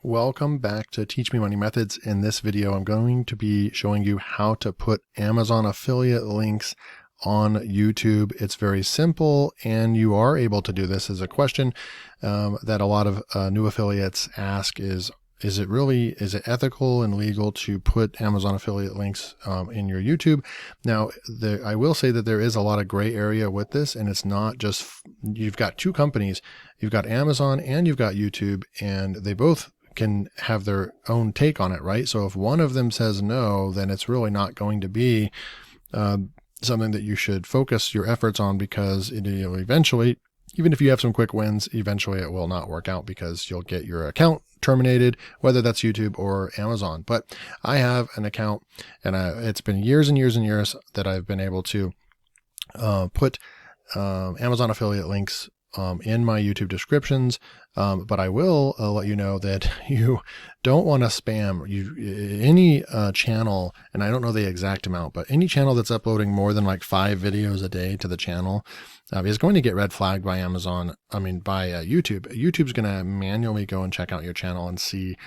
Welcome back to Teach Me Money Methods. In this video, I'm going to be showing you how to put Amazon affiliate links on YouTube. It's very simple, and you are able to do this. As a question that a lot of new affiliates ask is it ethical and legal to put Amazon affiliate links in your YouTube? Now, I will say that there is a lot of gray area with this, and it's not just, you've got two companies, you've got Amazon and you've got YouTube, and they both can have their own take on it, right? So if one of them says no, then it's really not going to be something that you should focus your efforts on, because eventually, even if you have some quick wins, eventually it will not work out because you'll get your account terminated, whether that's YouTube or Amazon. But I have an account, and it's been years and years and years that I've been able to put Amazon affiliate links in my YouTube descriptions. But I will let you know that you don't want to spam any channel, and I don't know the exact amount, but any channel that's uploading more than like 5 videos a day to the channel is going to get red flagged by Amazon. by YouTube. YouTube's going to manually go and check out your channel and see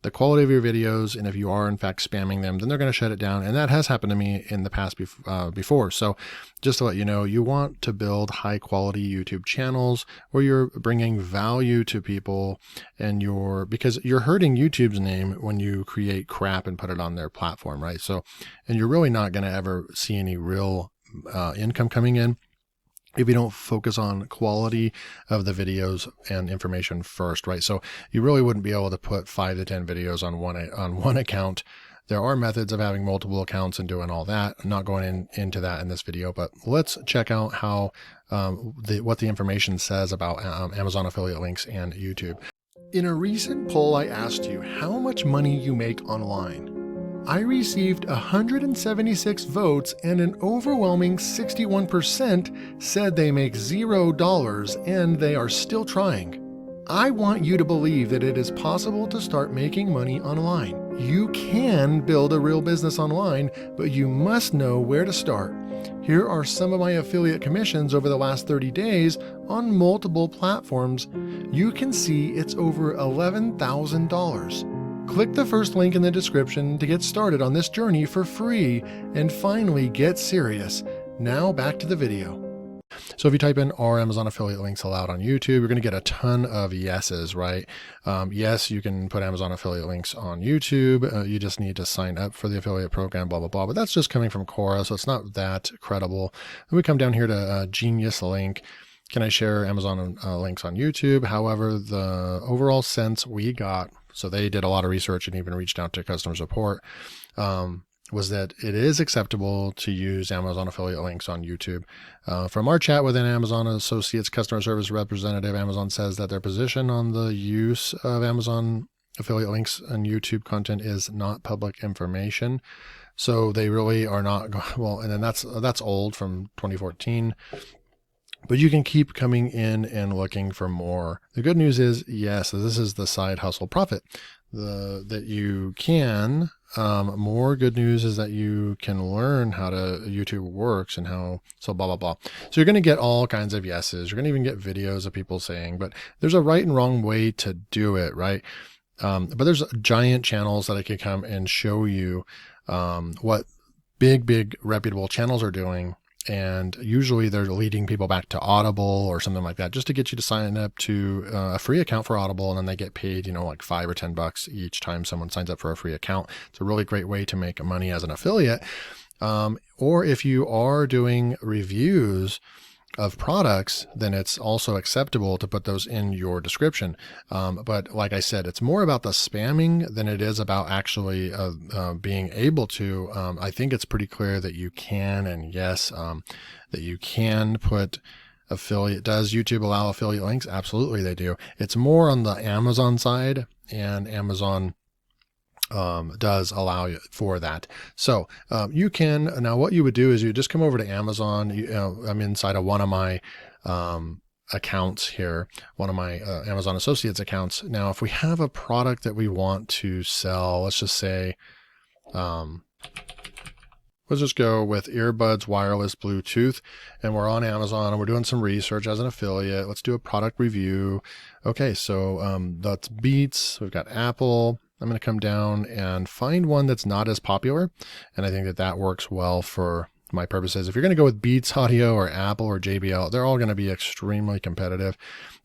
the quality of your videos, and if you are in fact spamming them, then they're going to shut it down. And that has happened to me in the past before. So just to let you know, you want to build high quality YouTube channels where you're bringing value to people, and because you're hurting YouTube's name when you create crap and put it on their platform, right? So, and you're really not going to ever see any real income coming in if you don't focus on quality of the videos and information first, right? So you really wouldn't be able to put 5 to 10 videos on one account. There are methods of having multiple accounts and doing all that. I'm not going into that in this video, but let's check out how what the information says about Amazon affiliate links and YouTube. In a recent poll, I asked you how much money you make online. I received 176 votes, and an overwhelming 61% said they make $0 and they are still trying. I want you to believe that it is possible to start making money online. You can build a real business online, but you must know where to start. Here are some of my affiliate commissions over the last 30 days on multiple platforms. You can see it's over $11,000. Click the first link in the description to get started on this journey for free and finally get serious. Now back to the video. So if you type in "are Amazon affiliate links allowed on YouTube?" you're going to get a ton of yeses, right? Yes, you can put Amazon affiliate links on YouTube. You just need to sign up for the affiliate program, blah, blah, blah. But that's just coming from Quora, so it's not that credible. Then we come down here to Genius Link. Can I share Amazon links on YouTube? However, the overall sense we got, so they did a lot of research and even reached out to customer support, was that it is acceptable to use Amazon affiliate links on YouTube. From our chat with an Amazon Associates customer service representative, Amazon says that their position on the use of Amazon affiliate links on YouTube content is not public information. So they really are not, well, and then that's old, from 2014. But you can keep coming in and looking for more. The good news is, yes, this is the side hustle profit that you can. More good news is that you can learn how YouTube works and so blah, blah, blah. So you're going to get all kinds of yeses. You're going to even get videos of people saying, but there's a right and wrong way to do it, right? But there's giant channels that I could come and show you what big reputable channels are doing. And usually they're leading people back to Audible or something like that, just to get you to sign up to a free account for Audible. And then they get paid, like $5 or $10 each time someone signs up for a free account. It's a really great way to make money as an affiliate. Or if you are doing reviews of products, then it's also acceptable to put those in your description. But like I said, it's more about the spamming than it is about actually being able to. I think it's pretty clear that you can, and yes, that you can put affiliate. Does YouTube allow affiliate links? Absolutely, they do. It's more on the Amazon side, and Amazon does allow you for that. So you can, now what you would do is you just come over to Amazon. I'm inside of one of my accounts here, one of my Amazon Associates accounts. Now, if we have a product that we want to sell, let's just say, Let's just go with earbuds, wireless, Bluetooth, and we're on Amazon and we're doing some research as an affiliate. Let's do a product review. Okay, so that's Beats. We've got Apple. I'm going to come down and find one that's not as popular. And I think that that works well for my purposes. If you're going to go with Beats Audio or Apple or JBL, they're all going to be extremely competitive.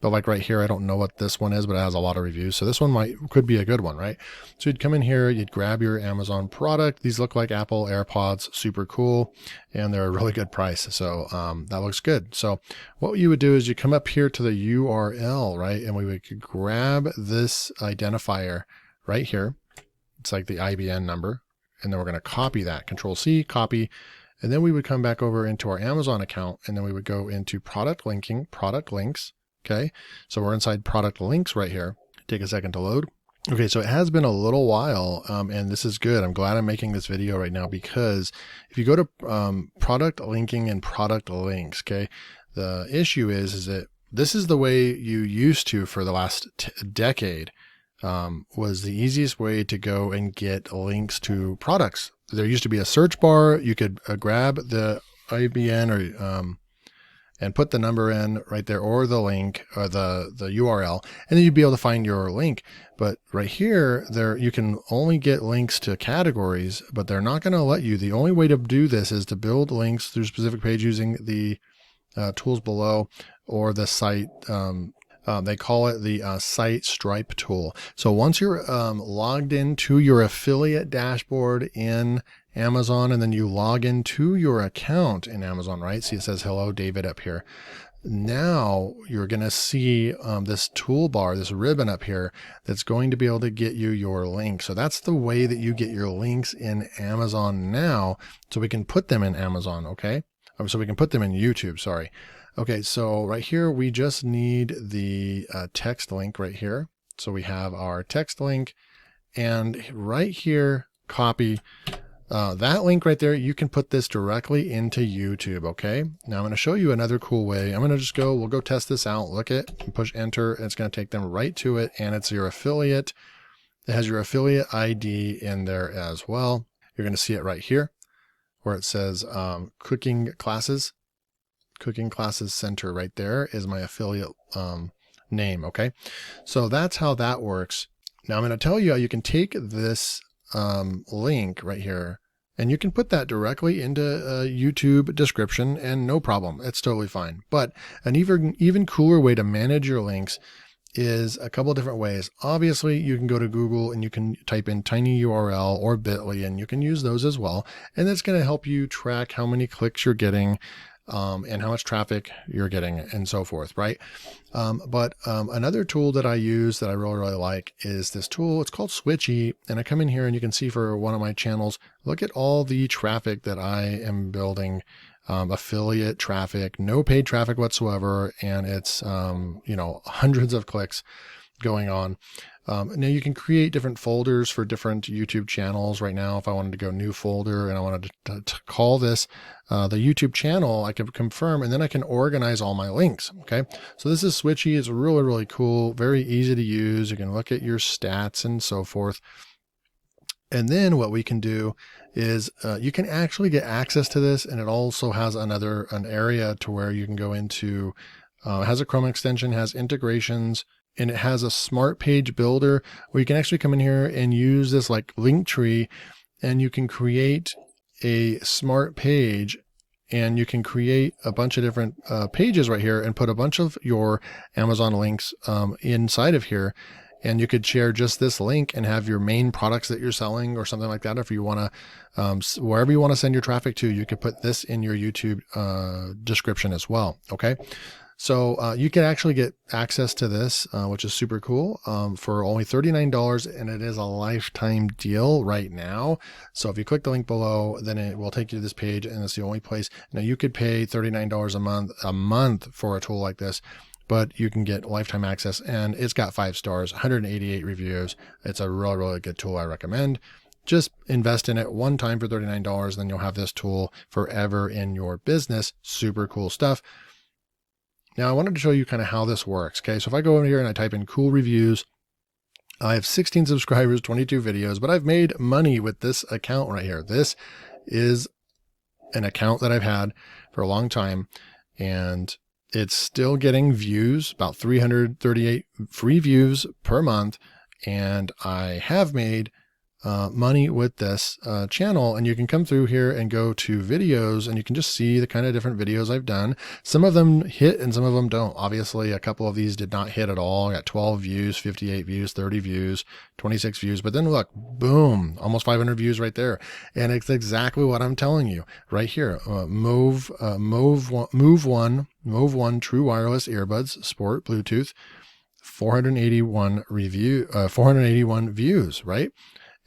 But like right here, I don't know what this one is, but it has a lot of reviews. So this one could be a good one, right? So you'd come in here, you'd grab your Amazon product. These look like Apple AirPods, super cool. And they're a really good price. So that looks good. So what you would do is you come up here to the URL, right? And we would grab this identifier right here. It's like the IBN number. And then we're going to copy that, Control C, copy. And then we would come back over into our Amazon account, and then we would go into product linking, product links. Okay. So we're inside product links right here. Take a second to load. Okay. So it has been a little while, and this is good. I'm glad I'm making this video right now, because if you go to product linking and product links, okay, the issue is that this is the way you used to for the last decade, was the easiest way to go and get links to products. There used to be a search bar. You could grab the IBN or and put the number in right there, or the link, or the URL, and then you'd be able to find your link. But right here, you can only get links to categories, but they're not going to let you. The only way to do this is to build links through a specific page using the tools below, or the site. They call it the site stripe tool. So once you're logged into your affiliate dashboard in Amazon, and then you log into your account in Amazon, right? See, it says hello David up here. Now you're going to see this toolbar, this ribbon up here, that's going to be able to get you your links. So that's the way that you get your links in Amazon now. So we can put them in Amazon, okay? So we can put them in YouTube, sorry. Okay, so right here, we just need the text link right here. So we have our text link, and right here, copy that link right there. You can put this directly into YouTube, okay? Now I'm gonna show you another cool way. I'm gonna just we'll go test this out, look it, and push enter, and it's gonna take them right to it, and it's your affiliate. It has your affiliate ID in there as well. You're gonna see it right here, where it says cooking classes center. Right there is my affiliate name. Okay, so that's how that works. Now I'm going to tell you how you can take this link right here, and you can put that directly into a YouTube description, and no problem, it's totally fine. But an even cooler way to manage your links is a couple of different ways. Obviously, you can go to Google and you can type in tinyurl or bit.ly, and you can use those as well. And that's going to help you track how many clicks you're getting, and how much traffic you're getting, and so forth, right? But another tool that I use that I really, really like is this tool. It's called Switchy, and I come in here and you can see for one of my channels, look at all the traffic that I am building, affiliate traffic, no paid traffic whatsoever, and it's hundreds of clicks going on. Now you can create different folders for different YouTube channels. Right now, if I wanted to go new folder and I wanted to call this the YouTube channel, I can confirm, and then I can organize all my links. Okay, so this is Switchy. It's really, really cool, very easy to use. You can look at your stats and so forth. And then what we can do is you can actually get access to this, and it also has an area to where you can go into. It has a Chrome extension, has integrations, and it has a smart page builder where you can actually come in here and use this like link tree, and you can create a smart page, and you can create a bunch of different pages right here and put a bunch of your Amazon links inside of here. And you could share just this link and have your main products that you're selling or something like that. If you want to, wherever you want to send your traffic to, you could put this in your YouTube description as well. Okay. So you can actually get access to this, which is super cool, for only $39, and it is a lifetime deal right now. So if you click the link below, then it will take you to this page, and it's the only place. Now you could pay $39 a month for a tool like this, but you can get lifetime access, and it's got 5 stars, 188 reviews. It's a really, really good tool. I recommend. Just invest in it one time for $39, then you'll have this tool forever in your business. Super cool stuff. Now I wanted to show you kind of how this works. Okay, so if I go over here and I type in cool reviews, I have 16 subscribers, 22 videos, but I've made money with this account right here. This is an account that I've had for a long time, and it's still getting views, about 338 free views per month. And I have made money with this channel. And you can come through here and go to videos, and you can just see the kind of different videos I've done. Some of them hit and some of them don't. Obviously, a couple of these did not hit at all. I got 12 views, 58 views, 30 views, 26 views. But then look, boom, almost 500 views right there. And it's exactly what I'm telling you right here. Move One True Wireless Earbuds Sport Bluetooth, 481 views, right?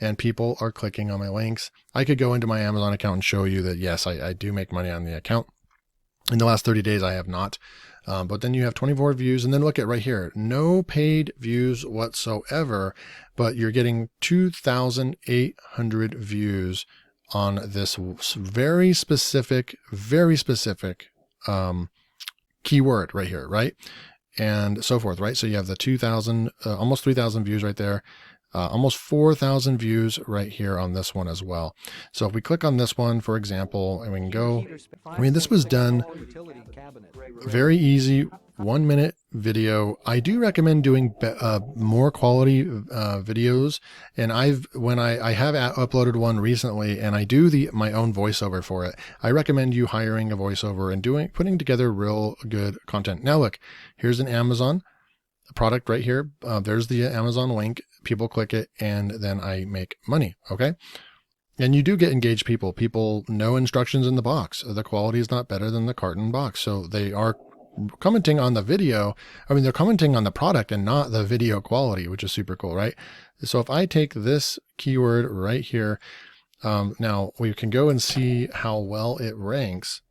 And people are clicking on my links. I could go into my Amazon account and show you that, yes, I do make money on the account. In the last 30 days, I have not. But then you have 24 views. And then look at right here, no paid views whatsoever, but you're getting 2,800 views on this very specific keyword right here, right? And so forth, right? So you have the 2,000, almost 3,000 views right there. Almost 4,000 views right here on this one as well. So if we click on this one, for example, and we can go, I mean, this was done very easy, 1 minute video. I do recommend doing more quality videos. And I have uploaded one recently, and I do my own voiceover for it. I recommend you hiring a voiceover and putting together real good content. Now look, here's an Amazon product right here. There's the Amazon link. People click it, and then I make money. Okay. And you do get engaged people. People know instructions in the box. The quality is not better than the carton box. So they are commenting on the video. I mean, they're commenting on the product and not the video quality, which is super cool, right? So if I take this keyword right here, now we can go and see how well it ranks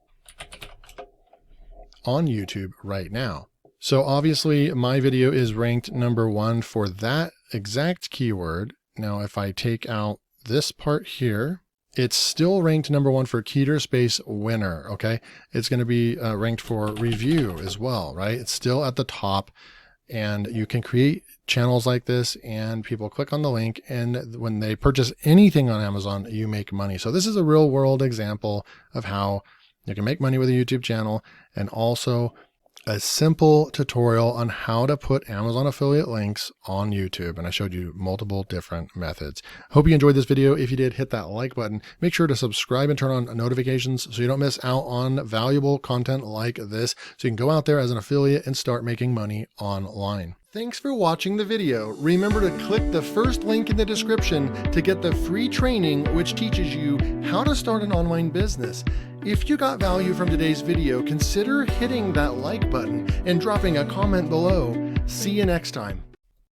on YouTube right now. So obviously my video is ranked #1 for that exact keyword. Now, if I take out this part here, it's still ranked #1 for Keter Space Winner. Okay. It's going to be ranked for review as well, right? It's still at the top, and you can create channels like this and people click on the link, and when they purchase anything on Amazon, you make money. So this is a real world example of how you can make money with a YouTube channel, and also a simple tutorial on how to put Amazon affiliate links on YouTube. And I showed you multiple different methods. Hope you enjoyed this video. If you did, hit that like button. Make sure to subscribe and turn on notifications so you don't miss out on valuable content like this, so you can go out there as an affiliate and start making money online. Thanks for watching the video. Remember to click the first link in the description to get the free training which teaches you how to start an online business. If you got value from today's video, consider hitting that like button and dropping a comment below. See you next time.